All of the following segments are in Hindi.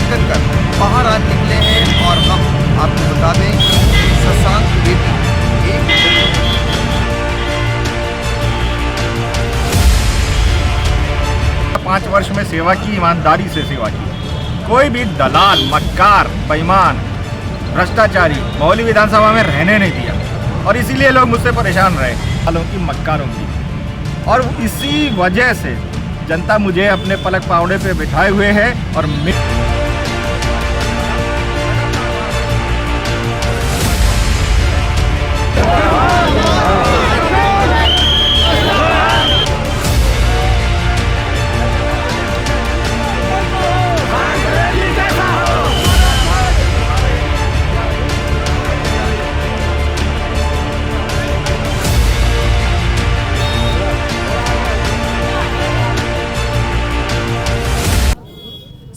नामांकन कर बाहर आ निकले हैं और हम आपको बता दें कि शशांक त्रिवेदी एक 5 वर्ष में सेवा की, ईमानदारी से सेवा की। कोई भी दलाल, मक्कार, बेईमान, भ्रष्टाचारी मोहाली विधानसभा में रहने नहीं दिया और इसीलिए लोग मुझसे परेशान रहे, दलालों की, मक्कारों की। और इसी वजह से जनता मुझे अपने पलक पावड़े पे बिठाए हुए है और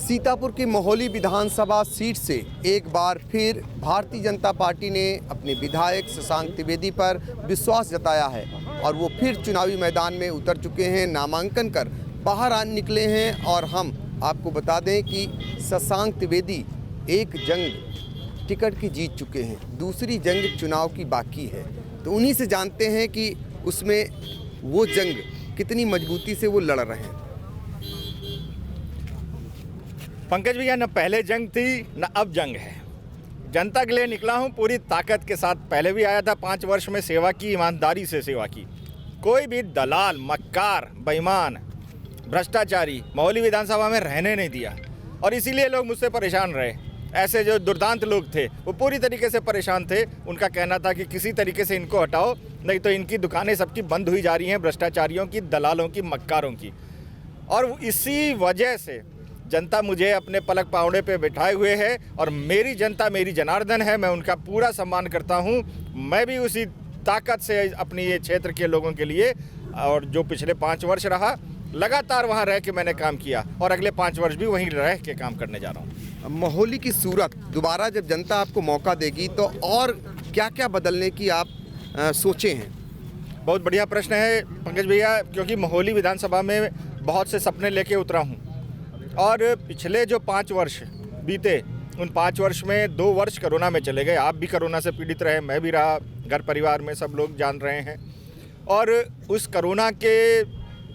सीतापुर की मोहाली विधानसभा सीट से एक बार फिर भारतीय जनता पार्टी ने अपने विधायक शशांक त्रिवेदी पर विश्वास जताया है और वो फिर चुनावी मैदान में उतर चुके हैं, नामांकन कर बाहर आ निकले हैं। और हम आपको बता दें कि शशांक त्रिवेदी एक जंग टिकट की जीत चुके हैं, दूसरी जंग चुनाव की बाकी है। तो उन्हीं से जानते हैं कि उसमें वो जंग कितनी मजबूती से वो लड़ रहे हैं। पंकज भैया, न पहले जंग थी न अब जंग है। जनता के लिए निकला हूँ पूरी ताकत के साथ। पहले भी आया था, 5 वर्ष में सेवा की, ईमानदारी से सेवा की। कोई भी दलाल, मक्कार, बेईमान, भ्रष्टाचारी मोहाली विधानसभा में रहने नहीं दिया और इसीलिए लोग मुझसे परेशान रहे। ऐसे जो दुर्दांत लोग थे वो पूरी तरीके से परेशान थे। उनका कहना था कि किसी तरीके से इनको हटाओ, नहीं तो इनकी दुकानें सबकी बंद हुई जा रही हैं, भ्रष्टाचारियों की, दलालों की, मक्कारों की। और इसी वजह से जनता मुझे अपने पलक पावड़े पे बिठाए हुए है और मेरी जनता मेरी जनार्दन है। मैं उनका पूरा सम्मान करता हूँ। मैं भी उसी ताकत से अपनी ये क्षेत्र के लोगों के लिए, और जो पिछले 5 वर्ष रहा, लगातार वहाँ रह के मैंने काम किया और अगले 5 वर्ष भी वहीं रह के काम करने जा रहा हूँ। मोहाली की सूरत दोबारा जब जनता आपको मौका देगी तो और क्या क्या बदलने की आप सोचे हैं? बहुत बढ़िया प्रश्न है पंकज भैया, क्योंकि मोहाली विधानसभा में बहुत से सपने लेके उतरा हूँ और पिछले जो 5 वर्ष बीते, उन 5 वर्ष में 2 वर्ष कोरोना में चले गए। आप भी कोरोना से पीड़ित रहे, मैं भी रहा, घर परिवार में सब लोग जान रहे हैं। और उस कोरोना के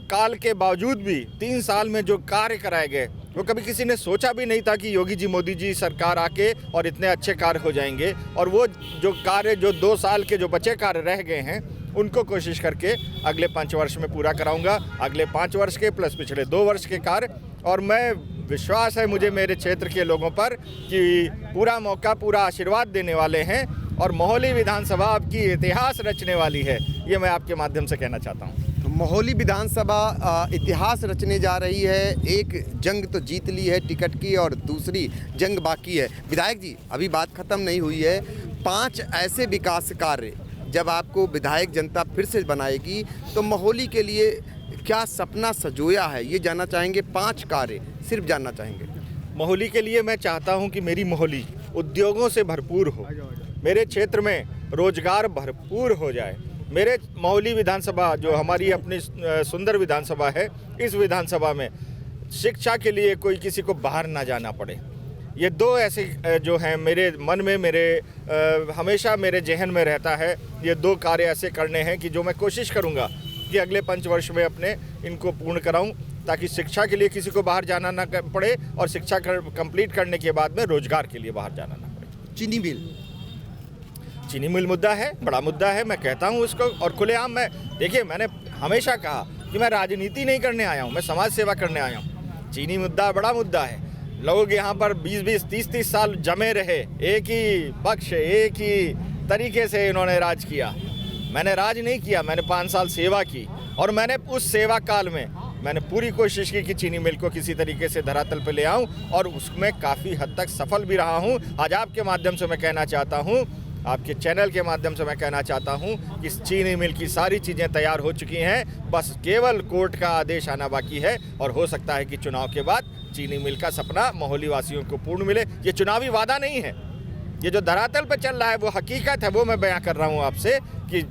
काल के बावजूद भी 3 साल में जो कार्य कराए गए वो कभी किसी ने सोचा भी नहीं था कि योगी जी, मोदी जी सरकार आके और इतने अच्छे कार्य हो जाएंगे। और वो जो कार्य, जो 2 साल के जो बचे कार्य रह गए हैं, उनको कोशिश करके अगले 5 वर्ष में पूरा कराऊंगा। अगले 5 वर्ष के प्लस पिछले 2 वर्ष के कार्य। और मैं, विश्वास है मुझे मेरे क्षेत्र के लोगों पर कि पूरा मौका, पूरा आशीर्वाद देने वाले हैं और मोहाली विधानसभा आपकी इतिहास रचने वाली है। ये मैं आपके माध्यम से कहना चाहता हूँ। मोहाली विधानसभा इतिहास रचने जा रही है। एक जंग तो जीत ली है टिकट की और दूसरी जंग बाकी है। विधायक जी, अभी बात खत्म नहीं हुई है। 5 ऐसे विकास कार्य जब आपको विधायक जनता फिर से बनाएगी तो मोहाली के लिए क्या सपना सजोया है, ये जानना चाहेंगे। 5 कार्य सिर्फ जानना चाहेंगे। मोहाली के लिए मैं चाहता हूं कि मेरी मोहाली उद्योगों से भरपूर हो, मेरे क्षेत्र में रोजगार भरपूर हो जाए। मेरे मोहाली विधानसभा, जो हमारी अपनी सुंदर विधानसभा है, इस विधानसभा में शिक्षा के लिए कोई किसी को बाहर ना जाना पड़े। ये 2 ऐसे जो हैं मेरे मन में, मेरे हमेशा मेरे जहन में रहता है। ये 2 कार्य ऐसे करने हैं कि जो मैं कोशिश करूँगा कि अगले 5 वर्ष में अपने इनको पूर्ण कराऊं, ताकि शिक्षा के लिए किसी को बाहर जाना ना पड़े और शिक्षा कंप्लीट करने के बाद में रोजगार के लिए बाहर जाना ना पड़े। चीनी मिल मुद्दा है, बड़ा मुद्दा है, मैं कहता हूं उसको। और खुलेआम मैं, देखिए, मैंने हमेशा कहा कि मैं राजनीति नहीं करने आया हूं, मैं समाज सेवा करने आया हूं। चीनी मुद्दा बड़ा मुद्दा है। लोग यहाँ पर 20-20, 30-30 साल जमे रहे, एक ही पक्ष, एक ही तरीके से इन्होंने राज किया। मैंने राज नहीं किया, मैंने 5 साल सेवा की और मैंने उस सेवा काल में मैंने पूरी कोशिश की कि चीनी मिल को किसी तरीके से धरातल पर ले आऊं और उसमें काफ़ी हद तक सफल भी रहा हूं। आज आपके माध्यम से मैं कहना चाहता हूं, आपके चैनल के माध्यम से मैं कहना चाहता हूं कि चीनी मिल की सारी चीज़ें तैयार हो चुकी हैं, बस केवल कोर्ट का आदेश आना बाकी है। और हो सकता है कि चुनाव के बाद चीनी मिल का सपना मोहाली वासियों को पूर्ण मिले। ये चुनावी वादा नहीं है, ये जो धरातल पर चल रहा है वो हकीकत है। वो मैं बयां कर रहा हूं आपसे कि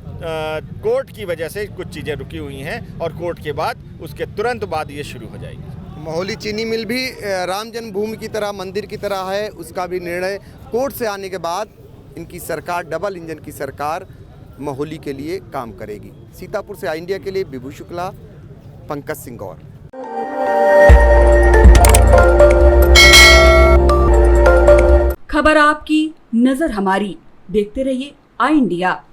कोर्ट की वजह से कुछ चीज़ें रुकी हुई हैं और कोर्ट के बाद, उसके तुरंत बाद ये शुरू हो जाएगी। मोहली चीनी मिल भी राम जन्मभूमि की तरह, मंदिर की तरह है, उसका भी निर्णय कोर्ट से आने के बाद इनकी सरकार, डबल इंजन की सरकार मोहली के लिए काम करेगी। सीतापुर से इंडिया के लिए विभू शुक्ला, पंकज सिंह गौर। खबर आपकी, नजर हमारी। देखते रहिए आई इंडिया।